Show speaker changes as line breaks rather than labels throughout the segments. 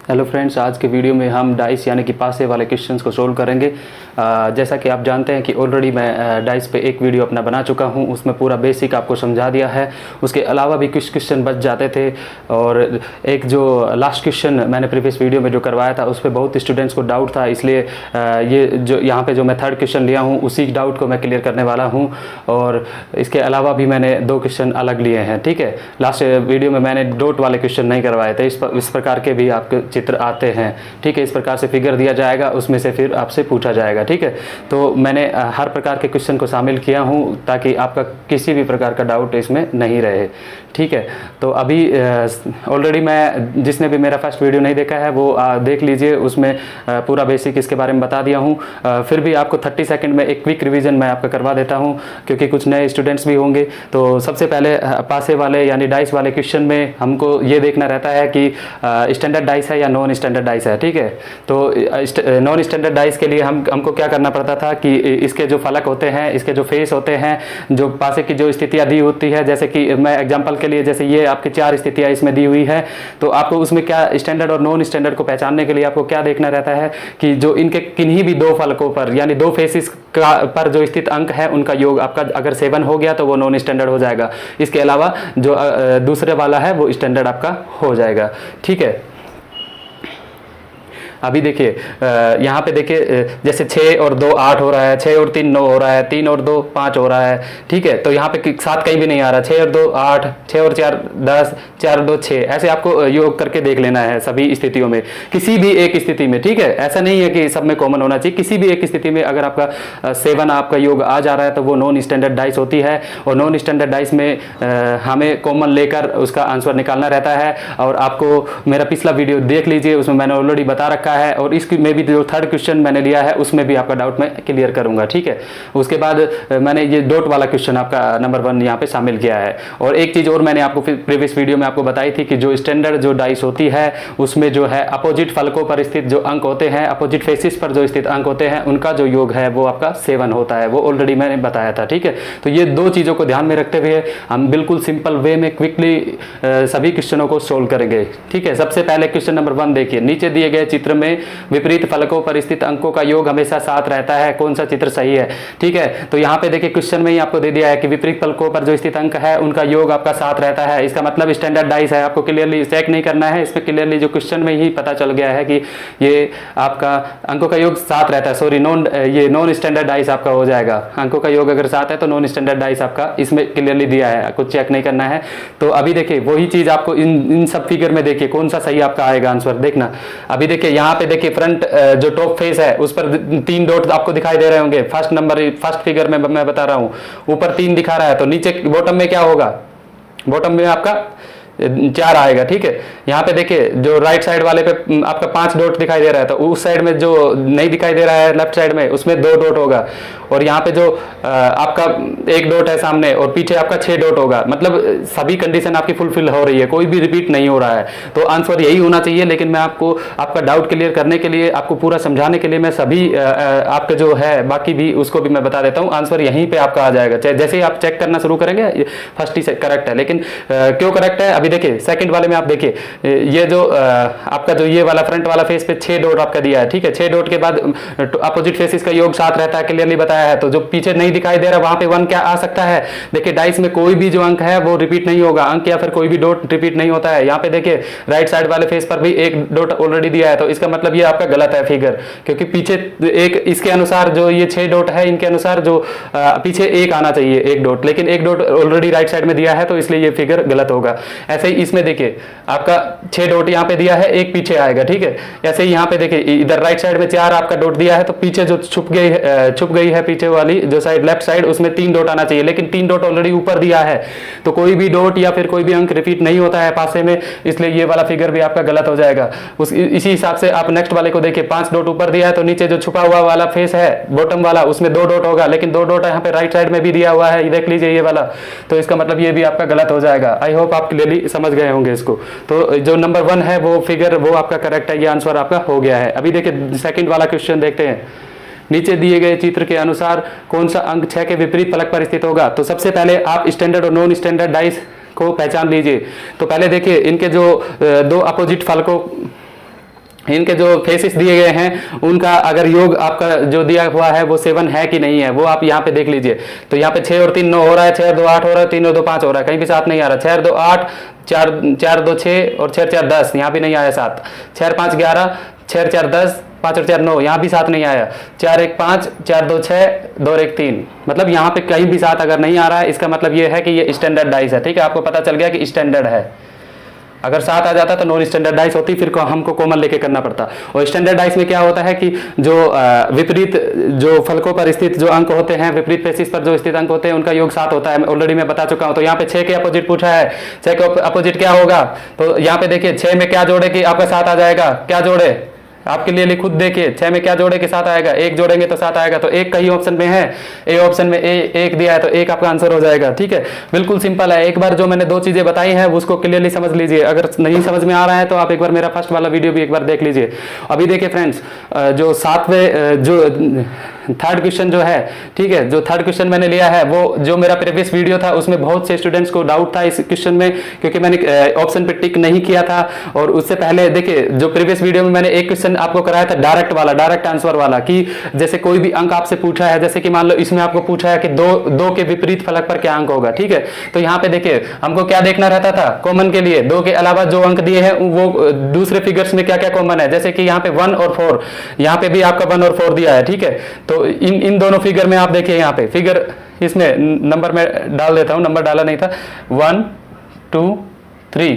Hello friends, आज के video में हम डाइस यानी कि पासे वाले क्वेश्चंस को सोल्व करेंगे। जैसा कि आप जानते हैं कि ऑलरेडी मैं डाइस पे एक वीडियो अपना बना चुका हूं, उसमें पूरा बेसिक आपको समझा दिया है। उसके अलावा भी कुछ क्वेश्चन बच जाते थे और एक जो लास्ट क्वेश्चन मैंने प्रीवियस वीडियो में जो करवाया था उस पर बहुत स्टूडेंट्स को डाउट था, इसलिए ये जो यहाँ पे जो मैं थर्ड क्वेश्चन लिया हूँ उसी डाउट को मैं क्लियर करने वाला हूँ। और इसके अलावा भी मैंने 2 क्वेश्चन अलग लिए हैं, ठीक है। लास्ट वीडियो में मैंने डॉट वाले क्वेश्चन नहीं करवाए थे, इस प्रकार के भी आपके चित्र आते हैं, ठीक है। इस प्रकार से फिगर दिया जाएगा, उसमें से फिर आपसे पूछा जाएगा, ठीक है। तो मैंने हर प्रकार के क्वेश्चन को शामिल किया हूं ताकि आपका किसी भी प्रकार का डाउट इसमें नहीं रहे, ठीक है। तो अभी ऑलरेडी मैं, जिसने भी मेरा फर्स्ट वीडियो नहीं देखा है वो देख लीजिए, उसमें पूरा बेसिक इसके बारे में बता दिया हूं। फिर भी आपको 30 सेकंड में एक क्विक रिवीजन मैं आपका करवा देता हूं, क्योंकि कुछ नए स्टूडेंट्स भी होंगे। तो सबसे पहले पासे वाले यानी डाइस वाले क्वेश्चन में हमको ये देखना रहता है कि स्टैंडर्ड डाइस है या नॉन स्टैंडर्ड डाइस है, ठीक है। तो नॉन स्टैंडर्ड डाइस के लिए हमको क्या करना पड़ता था कि इसके जो फलक होते हैं, इसके जो फेस होते हैं, जो पासे की जो स्थितियां दी होती है, जैसे कि मैं एग्जांपल के लिए, जैसे ये आपकी 4 स्थितियां इसमें दी हुई है, तो आपको उसमें क्या स्टैंडर्ड और नॉन स्टैंडर्ड को पहचानने के लिए आपको क्या देखना रहता है कि जो इनके किन्हीं भी 2 फलकों पर यानी 2 फेसिस पर जो स्थित अंक है उनका योग आपका अगर 7 हो गया तो वो नॉन स्टैंडर्ड हो जाएगा। इसके अलावा जो दूसरे वाला है वो स्टैंडर्ड आपका हो जाएगा, ठीक है। अभी देखिए यहाँ पे देखिए, जैसे 6 और 2 8 हो रहा है, 6 और 3 9 हो रहा है, 3 और 2 5 हो रहा है, ठीक है। तो यहाँ पे 7 कहीं भी नहीं आ रहा, 6 और 2 8, 6 और 4 10, 4 और 2 6, ऐसे आपको योग करके देख लेना है सभी स्थितियों में, किसी भी एक स्थिति में, ठीक है। ऐसा नहीं है कि सब में कॉमन होना चाहिए, किसी भी एक स्थिति में अगर आपका 7 आपका योग आ जा रहा है तो वो नॉन स्टैंडर्ड डाइस होती है। और नॉन स्टैंडर्ड डाइस में हमें कॉमन लेकर उसका आंसर निकालना रहता है। और आपको मेरा पिछला वीडियो देख लीजिए, उसमें मैंने ऑलरेडी बता रखा है। और इसमें भी जो थर्ड क्वेश्चन मैंने लिया है उसमें भी आपका डाउट मैं क्लियर करूंगा, ठीक है। उसके बाद मैंने ये डॉट वाला क्वेश्चन आपका नंबर 1 यहाँ पे शामिल किया है। और एक चीज और मैंने आपको प्रीवियस वीडियो में आपको बताई थी कि जो स्टैंडर्ड जो डाइस होती है उसमें जो है अपोजिट फलकों पर स्थित जो अंक होते हैं, अपोजिट फेसिस पर जो स्थित अंक होते हैं, उनका जो योग है वो आपका 7 होता है। वो ऑलरेडी मैंने बताया था, ठीक है। तो ये 2 चीजों को ध्यान में रखते हुए हम बिल्कुल सिंपल वे में क्विकली सभी क्वेश्चनों को सोल्व करेंगे, ठीक है। सबसे पहले क्वेश्चन नंबर 1 देखिए, नीचे दिए गए चित्र में विपरीत फलकों पर स्थित अंकों का योग हमेशा 7 रहता है, कौन सा चित्र सही है, ठीक है। तो यहाँ पे देखिए क्वेश्चन में ही आपको दे दिया है कि विपरीत फलकों पर जो स्थित अंक है उनका योग आपका 7 रहता है। इसका मतलब स्टैंडर्ड डाइस है, आपको क्लियरली चेक नहीं करना है, इसमें क्लियरली जो क्वेश्चन में ही पता चल गया है कि ये आपका अंकों का योग 7 रहता है। सॉरी, ये नॉन स्टैंडर्ड डाइस आपका हो जाएगा। अंकों का योग अगर 7 है तो नॉन स्टैंडर्ड डाइस आपका इसमें क्लियरली दिया है, कुछ चेक नहीं करना है। तो अभी देखिए वही चीज आपको इन सब फिगर में देखिए कौन सा सही आपका आएगा आंसर, देखना। अभी देखिए यहाँ पे देखिए फ्रंट जो टॉप फेस है उस पर 3 डॉट आपको दिखाई दे रहे होंगे। फर्स्ट फिगर में मैं बता रहा हूं, ऊपर 3 दिखा रहा है, तो नीचे बॉटम में क्या होगा, बॉटम में आपका 4 आएगा, ठीक है। यहाँ पे देखिए जो राइट साइड वाले पे आपका 5 डॉट दिखाई दे रहा है, तो उस साइड में जो नहीं दिखाई दे रहा है लेफ्ट साइड में उसमें 2 डॉट होगा। और यहाँ पे जो आपका 1 डॉट है सामने और पीछे आपका 6 डॉट होगा। मतलब सभी कंडीशन आपकी फुलफिल हो रही है, कोई भी रिपीट नहीं हो रहा है। तो आंसर यही होना चाहिए। लेकिन मैं आपको आपका डाउट क्लियर करने के लिए, आपको पूरा समझाने के लिए मैं सभी आपके जो है बाकी भी उसको भी मैं बता देता हूँ। आंसर यहीं पे आपका आ जाएगा, जैसे ही आप चेक करना शुरू करेंगे फर्स्ट ही करेक्ट है। लेकिन क्यों करेक्ट है, अभी देखिए सेकंड वाले में आप देखिए, ये जो आपका जो ये वाला फ्रंट वाला फेस पे 6 डॉट आपका दिया है, ठीक है। 6 डॉट के बाद अपोजिट फेसिस का योग 7 रहता है, क्लियरली बताया है। तो जो पीछे नहीं दिखाई दे रहा वहां पे 1 क्या आ सकता है, देखिए डाइस में कोई भी जो अंक है वो रिपीट नहीं होगा, अंक या फिर कोई भी डॉट रिपीट नहीं होता है। यहाँ पे देखिए राइट साइड वाले फेस पर भी 1 डॉट ऑलरेडी दिया है, तो इसका मतलब ये आपका गलत है फिगर, क्योंकि पीछे एक इसके अनुसार जो ये 6 डॉट है इनके अनुसार जो पीछे 1 आना चाहिए, 1 डॉट, लेकिन 1 डॉट ऑलरेडी राइट साइड में दिया है, तो इसलिए ये फिगर गलत होगा। ऐसे ही इसमें देखिए आपका 6 डॉट यहाँ पे दिया है, 1 पीछे आएगा, ठीक है। ऐसे ही यहाँ पे देखिए इधर राइट साइड में 4 आपका डॉट दिया है, तो पीछे जो छुप गई है पीछे वाली जो साइड लेफ्ट साइड उसमें 3 डॉट आना चाहिए, लेकिन 3 डॉट ऑलरेडी ऊपर दिया है। तो कोई भी डॉट या फिर कोई भी अंक रिपीट नहीं होता है पासे में, इसलिए ये वाला फिगर भी आपका गलत हो जाएगा। इसी हिसाब से आप नेक्स्ट वाले को देखिए, 5 डॉट ऊपर दिया है, तो नीचे जो छुपा हुआ वाला फेस है बॉटम वाला उसमें 2 डॉट होगा, लेकिन 2 डॉट यहाँ पे राइट साइड में भी दिया हुआ है, ये देख लीजिए ये वाला। तो इसका मतलब ये भी आपका गलत हो जाएगा। आई होप आप क्लियरली समझ गए होंगे इसको। तो जो नंबर 1 है वो फिगर वो आपका करेक्ट है, ये आंसर आपका हो गया है। अभी देखिए सेकंड वाला क्वेश्चन देखते हैं, नीचे दिए गए चित्र के अनुसार कौन सा अंक 6 के विपरीत फलक पर स्थित होगा। तो सबसे पहले आप स्टैंडर्ड और नॉन स्टैंडर्ड डाइस को पहचान लीजिए। तो पहले देखिए इनके जो 2 अपोजिट फलकों इनके जो फेसिस दिए गए हैं उनका अगर योग आपका जो दिया हुआ है वो 7 है कि नहीं है वो आप यहाँ पे देख लीजिए। तो यहाँ पे 6 और 3 9 हो रहा है, 6 और 2 8 हो रहा है, 3 और 2 5 हो रहा है, कहीं भी 7 नहीं आ रहा। 6 और 2 8, 4 2 6 और 6 और 4 10, यहाँ भी नहीं आया 7। 6 और 5 11, 6 और 4 10, 5 और 4 9, यहाँ भी 7 नहीं आया। 4 1 5, 4 2 6, 2 और 1 3, मतलब यहाँ पे कहीं भी 7 अगर नहीं आ रहा है इसका मतलब ये है कि ये स्टैंडर्ड डाइस है। ठीक है, आपको पता चल गया कि स्टैंडर्ड है। अगर 7 आ जाता तो नॉन स्टैंडर्ड डाइस होती, फिर हमको कॉमन लेके करना पड़ता। और स्टैंडर्ड डाइस में क्या होता है कि जो विपरीत जो फलकों पर स्थित जो अंक होते हैं, विपरीत फेसिस पर जो स्थित अंक होते हैं उनका योग 7 होता है। ऑलरेडी मैं बता चुका हूं। तो यहाँ पे 6 के अपोजिट पूछा है, 6 के अपोजिट क्या होगा, तो यहाँ पे देखिए 6 में क्या जोड़े कि आपका 7 आ जाएगा, क्या जोड़े आपके लिए खुद देखिए। 6 में क्या जोड़े के 7 आएगा, 1 जोड़ेंगे तो 7 आएगा। तो 1 कहीं ऑप्शन में है, ए ऑप्शन में 1 दिया है तो 1 आपका आंसर हो जाएगा। ठीक है, बिल्कुल सिंपल है। एक बार जो मैंने 2 चीजें बताई हैं उसको क्लियरली समझ लीजिए। अगर नहीं समझ में आ रहा है तो आप एक बार मेरा फर्स्ट वाला वीडियो भी एक बार देख लीजिए। अभी देखिए फ्रेंड्स, जो 7वें जो थर्ड क्वेश्चन जो है, ठीक है, जो थर्ड क्वेश्चन मैंने लिया है वो जो मेरा प्रीवियस वीडियो था उसमें बहुत से स्टूडेंट्स को डाउट था इस क्वेश्चन में, क्योंकि मैंने ऑप्शन पे टिक नहीं किया था। और उससे पहले देखिए जो प्रीवियस वीडियो में मैंने एक क्वेश्चन आपको कराया था डायरेक्ट वाला, डायरेक्ट आंसर वाला, कि जैसे कोई भी अंक आपसे पूछा है, जैसे कि मान लो इसमें आपको पूछा है कि दो के विपरीत फलक पर क्या अंक होगा। ठीक है, तो यहाँ पे देखिए हमको क्या देखना रहता था कॉमन के लिए, 2 के अलावा जो अंक दिए हैं वो दूसरे फिगर्स में क्या क्या कॉमन है। जैसे कि यहाँ पे 1 और 4, यहाँ पे भी आपका 1 और 4 दिया है। ठीक है, तो इन दोनों फिगर में आप देखिए, यहाँ पे फिगर इसमें नंबर में डाल देता हूं, नंबर डाला नहीं था, 1 2 3।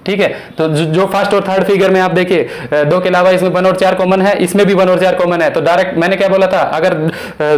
ठीक है, तो जो फर्स्ट और थर्ड फिगर में आप देखिए 2 के अलावा इसमें 1 और 4 कॉमन है, इसमें भी 1 और 4 कॉमन है। तो डायरेक्ट मैंने क्या बोला था, अगर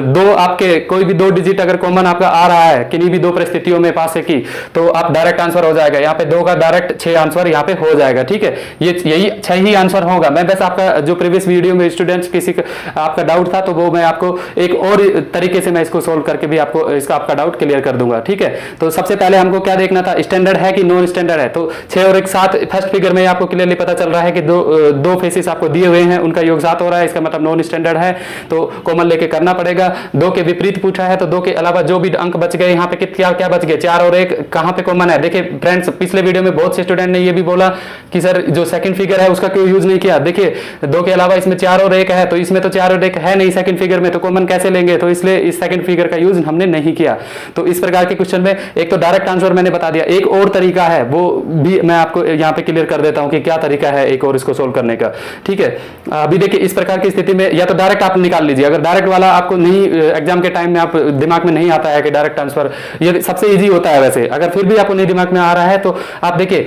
2 आपके कोई भी 2 डिजिट अगर कॉमन आपका आ रहा है किन्हीं भी 2 परिस्थितियों में पास से की, तो आप डायरेक्ट आंसर हो जाएगा। यहाँ पे 2 का डायरेक्ट 6 आंसर यहाँ पे हो जाएगा। ठीक है, ये यही 6 ही आंसर होगा। मैं बस आपका जो प्रीवियस वीडियो में स्टूडेंट्स किसी का आपका डाउट था तो वो मैं आपको एक और तरीके से मैं इसको सोल्व करके भी आपको इसका आपका डाउट क्लियर कर दूंगा। ठीक है, तो सबसे पहले हमको क्या देखना था, स्टैंडर्ड है कि नॉन स्टैंडर्ड है। तो 6 और 1 7 फर्स्ट फिगर में आपको क्लियरली पता चल रहा है कि दो फेसिस आपको दिए हुए हैं, उनका योग 7 हो रहा है, इसका मतलब नॉन स्टैंडर्ड है, तो कॉमन लेके करना पड़ेगा। 2 के विपरीत पूछा है तो 2 के अलावा जो भी अंक बच गए यहाँ पे क्या क्या बच गए, 4 और 1 कहाँ पे कॉमन है। देखिए फ्रेंड्स, पिछले वीडियो में बहुत से स्टूडेंट ने ये भी बोला कि सर जो सेकंड फिगर है उसका क्यों यूज नहीं किया। देखिए 2 के अलावा इसमें 4 और 1 है, तो इसमें तो 4 और 1 है नहीं सेकंड फिगर में, तो कॉमन कैसे लेंगे, तो इसलिए इस सेकंड फिगर का यूज हमने नहीं किया। तो इस प्रकार के क्वेश्चन में एक तो डायरेक्ट आंसर मैंने बता दिया, एक और तरीका है वो भी मैं आपको यहाँ पे क्लियर कर देता हूँ कि क्या तरीका है एक और इसको सोल्व करने का। ठीक है, अभी देखिए इस प्रकार की स्थिति में या तो डायरेक्ट आप निकाल लीजिए। अगर डायरेक्ट वाला आपको नहीं एग्जाम के टाइम में आप दिमाग में नहीं आता है कि डायरेक्ट ट्रांसफर, ये सबसे इजी होता है वैसे। अगर फिर भी आपको नहीं दिमाग में आ रहा है तो आप देखिए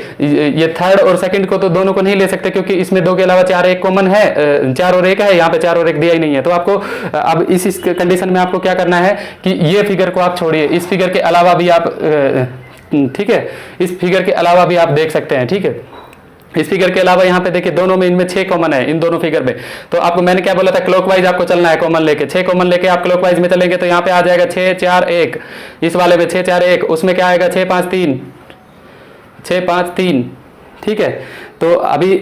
ये थर्ड और सेकंड को तो दोनों को नहीं ले सकते, क्योंकि इसमें 2 के अलावा 4 1 कॉमन है, 4 और 1 है, यहाँ पे 4 और 1 दिया ही नहीं है। तो आपको अब इस कंडीशन में आपको क्या करना है कि ये फिगर को आप छोड़िए, इस फिगर के अलावा भी आप ठीक है, इस फिगर के अलावा भी आप देख सकते हैं। ठीक है, इस फिगर के अलावा यहाँ पे देखिए दोनों में इनमें 6 कॉमन है, इन दोनों फिगर में। तो आपको मैंने क्या बोला था, क्लॉकवाइज आपको चलना है, कॉमन लेके 6 कॉमन लेके आप क्लॉकवाइज में चलेंगे तो यहाँ पे आ जाएगा 6 4 1, इस वाले में 6 4 1, उसमें क्या आएगा 6 5 3, 6 5 3। ठीक है, तो अभी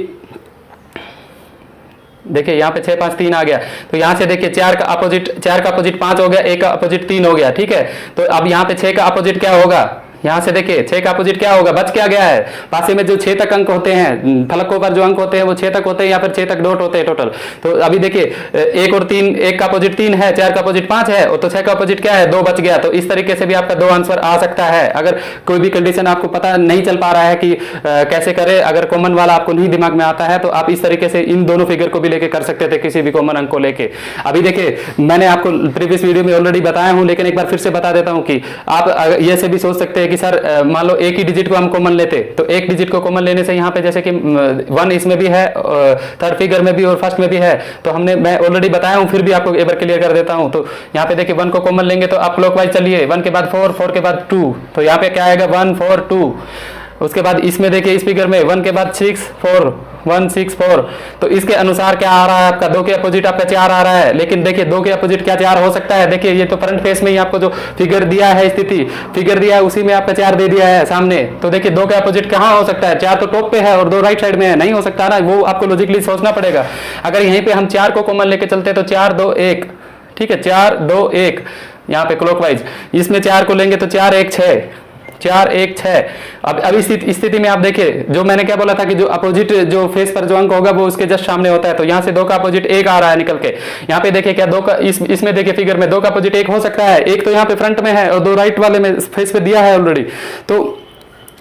देखिए यहाँ पे 6 5 3 आ गया, तो यहाँ से देखिए 4 का अपोजिट 5 हो गया, 1 का अपोजिट 3 हो गया। ठीक है, तो अब यहाँ पे 6 का अपोजिट क्या होगा, यहाँ से देखिए 6 का अपोजिट क्या होगा, बच क्या गया है, पासे में जो 6 तक अंक होते हैं, फलकों पर जो अंक होते हैं वो 6 तक होते हैं या फिर 6 तक डॉट होते हैं टोटल। तो अभी देखिए 1 और 3, 1 का अपोजिट 3 है, 4 का अपोजिट 5 है, और तो 6 का अपोजिट क्या है, 2 बच गया। तो इस तरीके से भी आपका 2 आंसर आ सकता है। अगर कोई भी कंडीशन आपको पता नहीं चल पा रहा है कि कैसे करें, अगर कॉमन वाला आपको नहीं दिमाग में आता है तो आप इस तरीके से इन दोनों फिगर को भी लेके कर सकते थे, किसी भी कॉमन अंक को लेके। अभी देखिए मैंने आपको प्रीवियस वीडियो में ऑलरेडी बताया हूं, लेकिन एक बार फिर से बता देता हूं कि आप ये से भी सोच सकते हैं कि सर मान लो एक ही डिजिट को हम कॉमन लेते, तो एक डिजिट को कॉमन लेने से यहाँ पे जैसे कि 1 इसमें भी है, थर्ड फिगर में भी और फर्स्ट में भी है, तो मैं ऑलरेडी बताया हूँ, फिर भी आपको एक बार क्लियर कर देता हूँ। तो यहाँ पे देखिए 1 को कॉमन लेंगे तो आप क्लॉकवाइज चलिए, 1 के बाद 4, 4 के बाद 2, तो यहाँ पे क्या आएगा 1 4 2। उसके बाद इसमें देखिए इस फिगर में 1 के बाद 6 4 1 6 4, तो इसके अनुसार क्या आ रहा है आपका, 2 के अपोजिट आपका 4 आ रहा है। लेकिन देखिए 2 के अपोजिट क्या 4 हो सकता है, देखिए ये तो फ्रंट फेस में ही आपको जो फिगर दिया है, स्थिति फिगर दिया है उसी में आपका 4 दे दिया है सामने। तो देखिए 2 के अपोजिट कहाँ हो सकता है, 4 तो टॉप पे है और 2 राइट साइड में है, नहीं हो सकता ना, वो आपको लॉजिकली सोचना पड़ेगा। अगर यहीं पे हम 4 को कॉमन लेके चलते तो 4 2 1, ठीक है, 4 2 1 यहाँ पे क्लॉकवाइज, इसमें 4 को लेंगे तो 4 1 6, 4 1 6। अब इस स्थिति में आप देखिए, जो मैंने क्या बोला था कि जो अपोजिट जो फेस पर जो अंक होगा वो उसके जस्ट सामने होता है, तो यहाँ से 2 का अपोजिट 1 आ रहा है निकल के। यहाँ पे देखिए क्या 2 का इसमें देखिए फिगर में 2 का अपोजिट 1 हो सकता है, 1 तो यहाँ पे फ्रंट में है और 2 राइट वाले में फेस पे दिया है ऑलरेडी। तो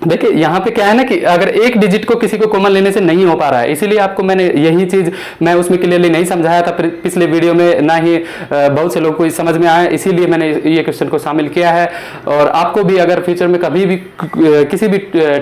देखिए यहाँ पे क्या है ना कि अगर एक डिजिट को किसी को कॉमन लेने से नहीं हो पा रहा है, इसीलिए आपको मैंने यही चीज मैं उसमें क्लियरली नहीं समझाया था पिछले वीडियो में, ना ही बहुत से लोगों को समझ में आया, इसीलिए मैंने ये क्वेश्चन को शामिल किया है। और आपको भी अगर फ्यूचर में कभी भी किसी भी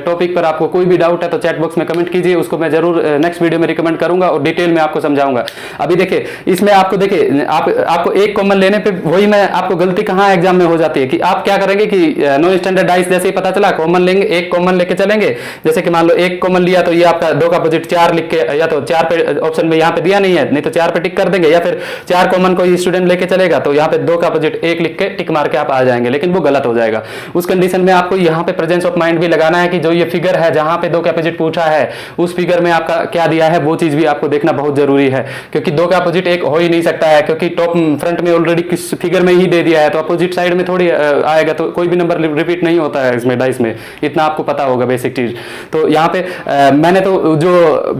टॉपिक पर आपको कोई भी डाउट है तो चैट बॉक्स में कमेंट कीजिए, उसको मैं जरूर नेक्स्ट वीडियो में रिकमेंड करूंगा और डिटेल में आपको समझाऊंगा। अभी देखिए इसमें आपको देखिए आपको एक कॉमन लेने पर वही मैं आपको गलती कहाँ एग्जाम में हो जाती है कि आप क्या करेंगे कि नो स्टैंडर्डाइज जैसे ही पता चला कॉमन लेंगे, एक कॉमन लेके चलेंगे। जैसे कि मान लो एक कॉमन लिया तो ये आपका 2 का अपोजिट 4 लिख के, या तो 4 पे ऑप्शन में यहाँ पे दिया नहीं है, नहीं तो 4 पे टिक कर देंगे, या फिर 4 कॉमन कोई स्टूडेंट लेके चलेगा तो यहाँ पे 2 का अपोजिट 1 लिख के टिक मार के आप आ जाएंगे, लेकिन वो गलत हो जाएगा। उस कंडीशन में आपको यहाँ पे प्रेजेंस ऑफ माइंड भी लगाना है कि जो ये फिगर है जहां पे 2 का अपोजिट पूछा है उस फिगर में आपका क्या दिया है वो चीज भी आपको देखना बहुत जरूरी है, क्योंकि 2 का अपोजिट 1 हो ही नहीं सकता है, क्योंकि टॉप फ्रंट में ऑलरेडी किस फिगर में ही दे दिया है, तो अपोजिट साइड में थोड़ी आएगा, तो कोई भी नंबर रिपीट नहीं होता है इसमें डाइस में, इतना आपको पता होगा बेसिक चीज। तो यहाँ पे मैंने तो जो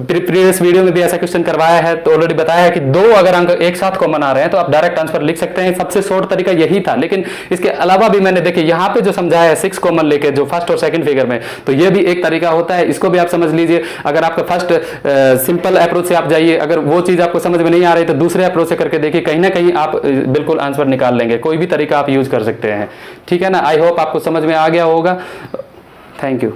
प्रीवियस वीडियो में भी ऐसा क्वेश्चन करवाया है तो ऑलरेडी बताया है कि 2 अगर अंक एक साथ कॉमन आ रहे हैं तो आप डायरेक्ट आंसर लिख सकते हैं, सबसे शॉर्ट तरीका यही था। लेकिन इसके अलावा भी मैंने देखिए यहाँ पे जो समझाया है 6 कॉमन लेके जो फर्स्ट और सेकंड फिगर में, तो ये भी एक तरीका होता है, इसको भी आप समझ लीजिए। अगर आपका फर्स्ट सिंपल अप्रोच से आप जाइए, अगर वो चीज आपको समझ में नहीं आ रही तो दूसरे अप्रोच से करके देखिए, कहीं ना कहीं आप बिल्कुल आंसर निकाल लेंगे, कोई भी तरीका आप यूज कर सकते हैं। ठीक है ना, आई होप आपको समझ में आ गया होगा। Thank you.